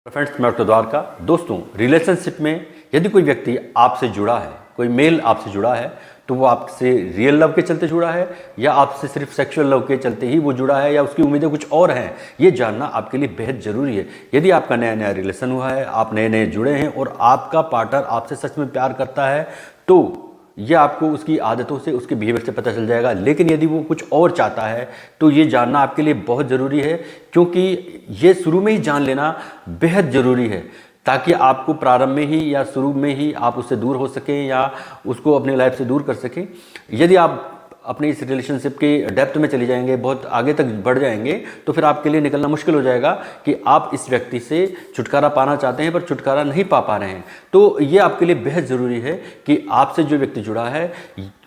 Friends, मैं doctor Dwarka. दोस्तों, relationship में यदि कोई व्यक्ति आपसे जुड़ा है, कोई मेल आपसे जुड़ा है, तो वो आपसे रियल लव के चलते जुड़ा है या आपसे सिर्फ सेक्सुअल लव के चलते ही वो जुड़ा है या उसकी उम्मीदें कुछ और हैं, ये जानना आपके लिए बेहद ज़रूरी है। यदि आपका नया नया रिलेशन हुआ है, आप नए नए जुड़े हैं और आपका पार्टनर आपसे सच में प्यार करता है, तो ये आपको उसकी आदतों से, उसके बिहेवियर से पता चल जाएगा। लेकिन यदि वो कुछ और चाहता है तो ये जानना आपके लिए बहुत ज़रूरी है, क्योंकि ये शुरू में ही जान लेना बेहद ज़रूरी है, ताकि आपको प्रारंभ में ही या शुरू में ही आप उससे दूर हो सकें या उसको अपनी लाइफ से दूर कर सकें। यदि आप अपनी इस रिलेशनशिप के डेप्थ में चले जाएंगे, बहुत आगे तक बढ़ जाएंगे, तो फिर आपके लिए निकलना मुश्किल हो जाएगा कि आप इस व्यक्ति से छुटकारा पाना चाहते हैं पर छुटकारा नहीं पा रहे हैं। तो ये आपके लिए बेहद ज़रूरी है कि आपसे जो व्यक्ति जुड़ा है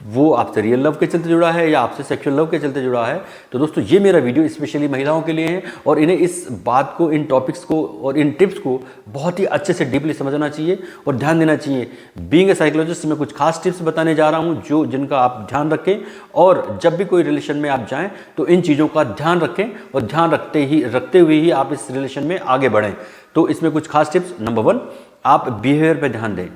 वो आपसे रियल लव के चलते जुड़ा है या आपसे सेक्सुअल लव के चलते जुड़ा है। तो दोस्तों, ये मेरा वीडियो स्पेशली महिलाओं के लिए है और इन्हें इस बात को, इन टॉपिक्स को और इन टिप्स को बहुत ही अच्छे से डीपली समझना चाहिए और ध्यान देना चाहिए। बीइंग ए साइकोलॉजिस्ट, मैं कुछ खास टिप्स बताने जा रहा हूँ जिनका आप ध्यान रखें, और जब भी कोई रिलेशन में आप जाएं तो इन चीज़ों का ध्यान रखें और ध्यान रखते हुए ही आप इस रिलेशन में आगे बढ़ें। तो इसमें कुछ खास टिप्स। नंबर 1, आप बिहेवियर पे ध्यान दें।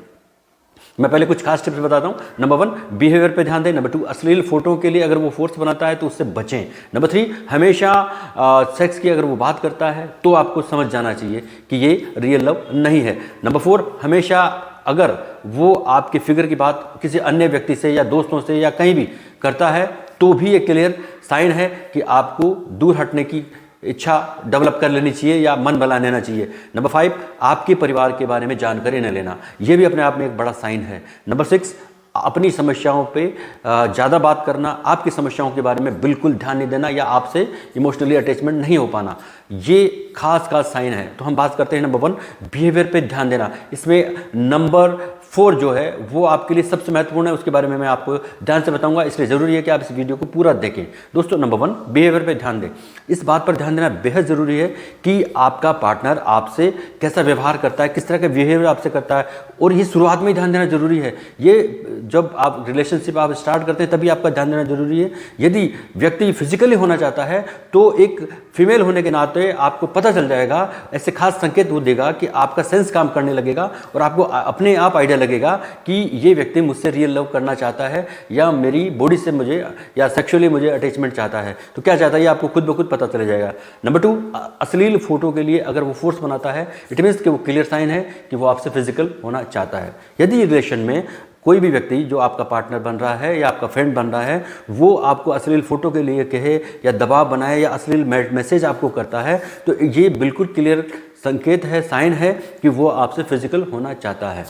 मैं पहले कुछ खास टिप्स बताता हूं। नंबर 1, बिहेवियर पे ध्यान दें। नंबर 2, अश्लील फोटो के लिए अगर वो फोर्स बनाता है तो उससे बचें। नंबर 3, हमेशा सेक्स की अगर वो बात करता है तो आपको समझ जाना चाहिए कि ये रियल लव नहीं है। नंबर 4, हमेशा अगर वो आपके फिगर की बात किसी अन्य व्यक्ति से या दोस्तों से या कहीं भी करता है तो भी एक क्लियर साइन है कि आपको दूर हटने की इच्छा डेवलप कर लेनी चाहिए या मन बना लेना चाहिए। नंबर 5, आपके परिवार के बारे में जानकारी न लेना, यह भी अपने आप में एक बड़ा साइन है। नंबर 6, अपनी समस्याओं पे ज़्यादा बात करना, आपकी समस्याओं के बारे में बिल्कुल ध्यान नहीं देना या आपसे इमोशनली अटैचमेंट नहीं हो पाना, ये खास साइन है। तो हम बात करते हैं नंबर 1, बिहेवियर पे ध्यान देना। इसमें नंबर 4 जो है वो आपके लिए सबसे महत्वपूर्ण है, उसके बारे में मैं आपको ध्यान से बताऊंगा, इसलिए ज़रूरी है कि आप इस वीडियो को पूरा देखें। दोस्तों, नंबर 1, बिहेवियर पे ध्यान दें। इस बात पर ध्यान देना बेहद ज़रूरी है कि आपका पार्टनर आपसे कैसा व्यवहार करता है, किस तरह का बिहेवियर आपसे करता है, और ये शुरुआत में ही ध्यान देना जरूरी है। ये जब आप रिलेशनशिप आप स्टार्ट करते हैं तभी आपका ध्यान देना जरूरी है। यदि व्यक्ति फिजिकली होना चाहता है तो एक फीमेल होने के नाते आपको पता चल जाएगा, ऐसे खास संकेत वो देगा कि आपका सेंस काम करने लगेगा और आपको अपने आप आइडिया लगेगा कि ये व्यक्ति मुझसे रियल लव करना चाहता है या मेरी बॉडी से मुझे या सेक्सुअली मुझे अटैचमेंट चाहता है। तो क्या चाहता है ये आपको खुद ब खुद पता चल जाएगा। नंबर 2, अश्लील फोटो के लिए अगर वो फोर्स बनाता है, इट मीन्स कि वो क्लियर साइन है कि वो आपसे फिजिकल होना चाहता है। यदि रिलेशन में कोई भी व्यक्ति जो आपका पार्टनर बन रहा है या आपका फ्रेंड बन रहा है वो आपको अश्लील फोटो के लिए कहे या दबाव बनाए या अश्लील मैसेज आपको करता है, तो ये बिल्कुल क्लियर संकेत है, साइन है कि वो आपसे फिजिकल होना चाहता है।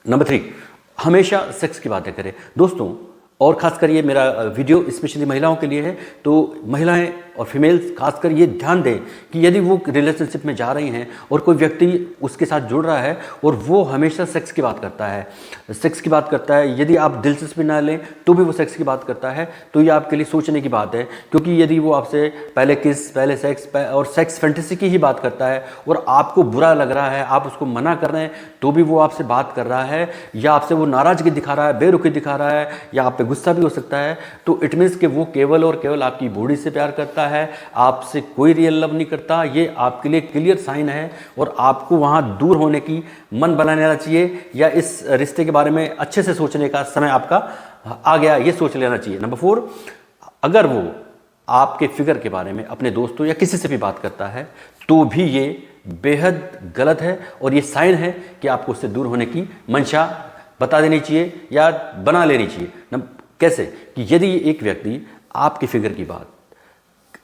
नंबर 3, हमेशा सेक्स की बातें करें। दोस्तों, और खासकर ये मेरा वीडियो स्पेशली महिलाओं के लिए है, तो महिलाएं और फीमेल्स खासकर ये ध्यान दें कि यदि वो रिलेशनशिप में जा रही हैं और कोई व्यक्ति उसके साथ जुड़ रहा है और वो हमेशा सेक्स की बात करता है, यदि आप दिलचस्पी ना लें तो भी वो सेक्स की बात करता है, तो ये आपके लिए सोचने की बात है। क्योंकि यदि वो आपसे पहले किस, पहले सेक्स और सेक्स फैंटेसी की ही बात करता है और आपको बुरा लग रहा है, आप उसको मना कर रहे हैं, तो भी वो आपसे बात कर रहा है या आपसे वो नाराज़गी दिखा रहा है, बेरुखी दिखा रहा है या आप पे गुस्सा भी हो सकता है, तो इट मीन्स कि वो केवल और केवल आपकी बॉडी से प्यार करता है, आपसे कोई रियल लव नहीं करता। ये आपके लिए क्लियर साइन है और आपको वहां दूर होने की मन बना लेना चाहिए या इस रिश्ते के बारे में अच्छे से सोचने का समय आपका आ गया, ये सोच लेना चाहिए। नंबर 4, अगर वो आपके फिगर के बारे में अपने दोस्तों या किसी से भी बात करता है तो भी ये बेहद गलत है और ये साइन है कि आपको उससे दूर होने की मंशा बता देनी चाहिए या बना लेनी चाहिए। कैसे कि यदि एक व्यक्ति आपकी फिगर की बात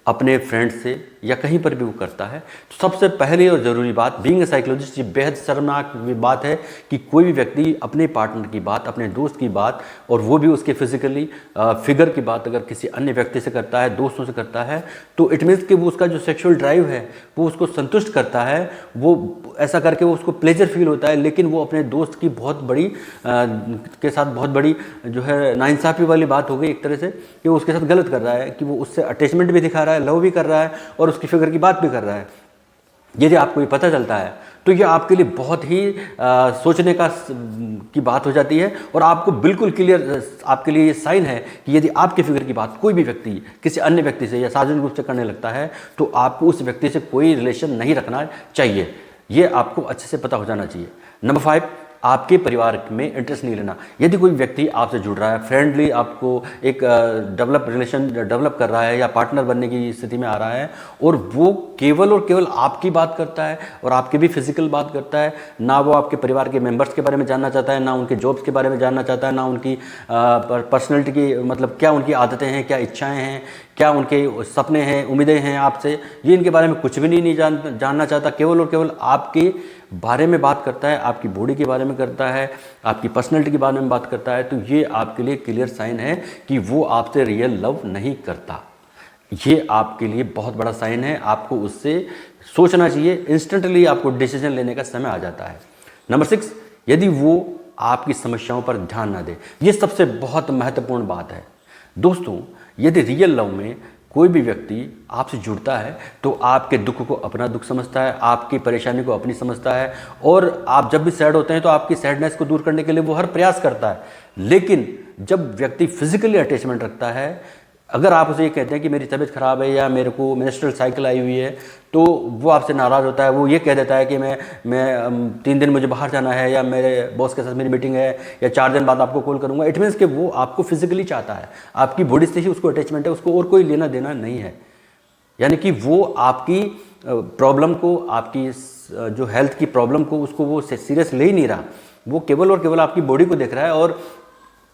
अपने फ्रेंड से या कहीं पर भी वो करता है, तो सबसे पहले और ज़रूरी बात, बीइंग ए साइकोलॉजिस्ट, ये बेहद शर्मनाक बात है कि कोई भी व्यक्ति अपने पार्टनर की बात, अपने दोस्त की बात, और वो भी उसके फिजिकली फिगर की बात अगर किसी अन्य व्यक्ति से करता है, दोस्तों से करता है, तो इट मीन्स कि वो उसका जो सेक्सुअल ड्राइव है वो उसको संतुष्ट करता है, वो ऐसा करके वो उसको प्लेजर फील होता है, लेकिन वो अपने दोस्त की बहुत बड़ी के साथ बहुत बड़ी जो है नाइंसाफ़ी वाली बात हो गई एक तरह से, कि वो उसके साथ गलत कर रहा है, कि वो उससे अटैचमेंट भी दिखा रहा है, लव भी कर रहा है और उसकी फिगर की बात भी कर रहा है। यदि आपको ये पता चलता है तो ये आपके लिए बहुत ही सोचने की बात हो जाती है और आपको बिल्कुल क्लियर, आपके लिए ये साइन है कि यदि आपके फिगर की बात कोई भी व्यक्ति किसी अन्य व्यक्ति से या सार्वजनिक रूप से करने लगता है तो आपको उस व्यक्ति से कोई रिलेशन नहीं रखना चाहिए। ये आपको अच्छे से पता हो जाना चाहिए। नंबर 5, आपके परिवार में इंटरेस्ट नहीं लेना। यदि कोई व्यक्ति आपसे जुड़ रहा है, फ्रेंडली आपको एक रिलेशन डेवलप कर रहा है या पार्टनर बनने की स्थिति में आ रहा है, और वो केवल और केवल आपकी बात करता है और आपकी भी फिजिकल बात करता है, ना वो आपके परिवार के मेंबर्स के बारे में जानना चाहता है, ना उनके जॉब्स के बारे में जानना चाहता है, ना उनकी पर्सनैलिटी की, मतलब क्या उनकी आदतें हैं, क्या इच्छाएं हैं, क्या उनके सपने हैं, उम्मीदें हैं आपसे, ये इनके बारे में कुछ भी नहीं जानना चाहता। केवल और केवल आपके बारे में बात करता है, आपकी बॉडी के बारे में करता है, आपकी पर्सनैलिटी के बारे में बात करता है। तो ये आपके लिए क्लियर साइन है कि वो आपसे रियल लव नहीं करता। ये आपके लिए बहुत बड़ा साइन है, आपको उससे सोचना चाहिए। इंस्टेंटली आपको डिसीजन लेने का समय आ जाता है। नंबर 6, यदि वो आपकी समस्याओं पर ध्यान ना दे। ये सबसे बहुत महत्वपूर्ण बात है दोस्तों। यदि रियल लव में कोई भी व्यक्ति आपसे जुड़ता है तो आपके दुख को अपना दुख समझता है, आपकी परेशानी को अपनी समझता है, और आप जब भी सैड होते हैं तो आपकी सैडनेस को दूर करने के लिए वो हर प्रयास करता है। लेकिन जब व्यक्ति फिजिकली अटैचमेंट रखता है, अगर आप उसे ये कहते हैं कि मेरी तबीयत खराब है या मेरे को मेंस्ट्रुअल साइकिल आई हुई है, तो वो आपसे नाराज़ होता है। वो ये कह देता है कि मैं 3 दिन मुझे बाहर जाना है, या मेरे बॉस के साथ मेरी मीटिंग है, या 4 दिन बाद आपको कॉल करूंगा। इट मीन्स कि वो आपको फिजिकली चाहता है, आपकी बॉडी से ही उसको अटैचमेंट है, उसको और कोई लेना देना नहीं है। यानी कि वो आपकी प्रॉब्लम को, आपकी जो हेल्थ की प्रॉब्लम को, उसको वो सीरियस ले ही नहीं रहा। वो केवल और केवल आपकी बॉडी को देख रहा है, और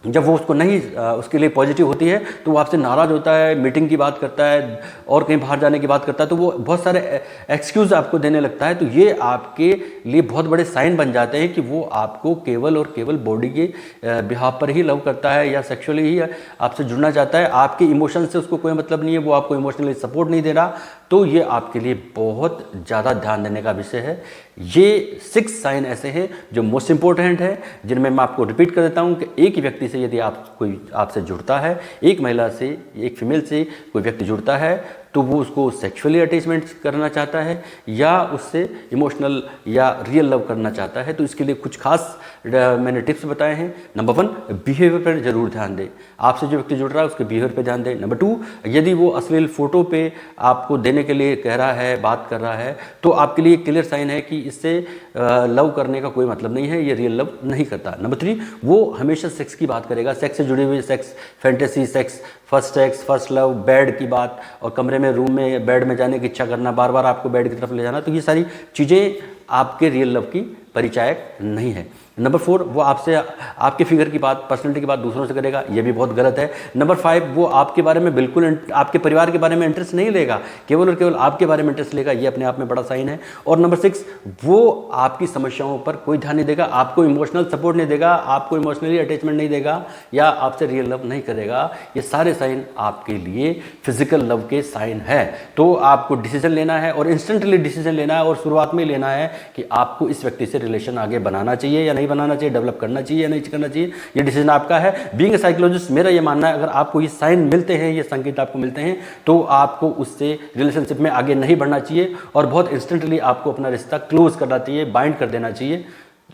जब वो उसको नहीं उसके लिए पॉजिटिव होती है तो वो आपसे नाराज़ होता है, मीटिंग की बात करता है और कहीं बाहर जाने की बात करता है, तो वो बहुत सारे एक्सक्यूज़ आपको देने लगता है। तो ये आपके लिए बहुत बड़े साइन बन जाते हैं कि वो आपको केवल और केवल बॉडी के बिहाफ पर ही लव करता है या सेक्सुअली ही आपसे जुड़ना चाहता है। आपके इमोशन से उसको कोई मतलब नहीं है, वो आपको इमोशनली सपोर्ट नहीं दे रहा। तो ये आपके लिए बहुत ज़्यादा ध्यान देने का विषय है। ये 6 साइन ऐसे हैं जो मोस्ट इंपॉर्टेंट है, जिनमें मैं आपको रिपीट कर देता हूं कि एक ही व्यक्ति से यदि कोई आपसे जुड़ता है, एक महिला से, एक फीमेल से कोई व्यक्ति जुड़ता है, तो वो उसको सेक्सुअली अटैचमेंट करना चाहता है या उससे इमोशनल या रियल लव करना चाहता है। तो इसके लिए कुछ खास मैंने टिप्स बताए हैं। नंबर 1, बिहेवियर पर जरूर ध्यान दें। आपसे जो व्यक्ति जुड़ रहा है उसके बिहेवियर पर ध्यान दें। नंबर 2, यदि वो अश्लील फोटो पे आपको देने के लिए कह रहा है, बात कर रहा है, तो आपके लिए क्लियर साइन है कि इससे लव करने का कोई मतलब नहीं है, ये रियल लव नहीं करता। नंबर 3, वो हमेशा सेक्स की बात करेगा, सेक्स से जुड़ी हुई sex fantasy, sex first love, bed की बात, और कमरे में, रूम में, बेड में जाने की इच्छा करना, बार बार आपको बेड की तरफ ले जाना। तो ये सारी चीज़ें आपके रियल लव की परिचायक नहीं है। नंबर 4, वो आपसे आपके फिगर की बात, पर्सनैलिटी की बात दूसरों से करेगा, ये भी बहुत गलत है। नंबर 5, वो आपके बारे में बिल्कुल, आपके परिवार के बारे में इंटरेस्ट नहीं लेगा, केवल और केवल आपके बारे में इंटरेस्ट लेगा, ये अपने आप में बड़ा साइन है। और नंबर 6, वो आपकी समस्याओं पर कोई ध्यान नहीं देगा, आपको इमोशनल सपोर्ट नहीं देगा, आपको इमोशनली अटैचमेंट नहीं देगा, या आपसे रियल लव नहीं करेगा। ये सारे साइन आपके लिए फिजिकल लव के साइन है। तो आपको डिसीजन लेना है, और इंस्टेंटली डिसीजन लेना है, और शुरुआत में लेना है कि आपको इस व्यक्ति से रिलेशन आगे बनाना चाहिए या नहीं बनाना चाहिए, डेवलप करना चाहिए या नहीं करना चाहिए। ये डिसीजन आपका है। बीइंग ए साइकोलॉजिस्ट, मेरा ये मानना है, अगर आपको ये साइन मिलते हैं, ये संकेत आपको मिलते हैं, तो आपको उससे रिलेशनशिप में आगे नहीं बढ़ना चाहिए, और बहुत इंस्टेंटली आपको अपना रिश्ता क्लोज करना चाहिए, बाइंड कर देना चाहिए।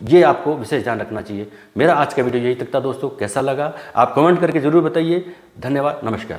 ये आपको विशेष ध्यान रखना चाहिए। मेरा आज का वीडियो यही तक था दोस्तों। कैसा लगा आप कमेंट करके जरूर बताइए। धन्यवाद, नमस्कार।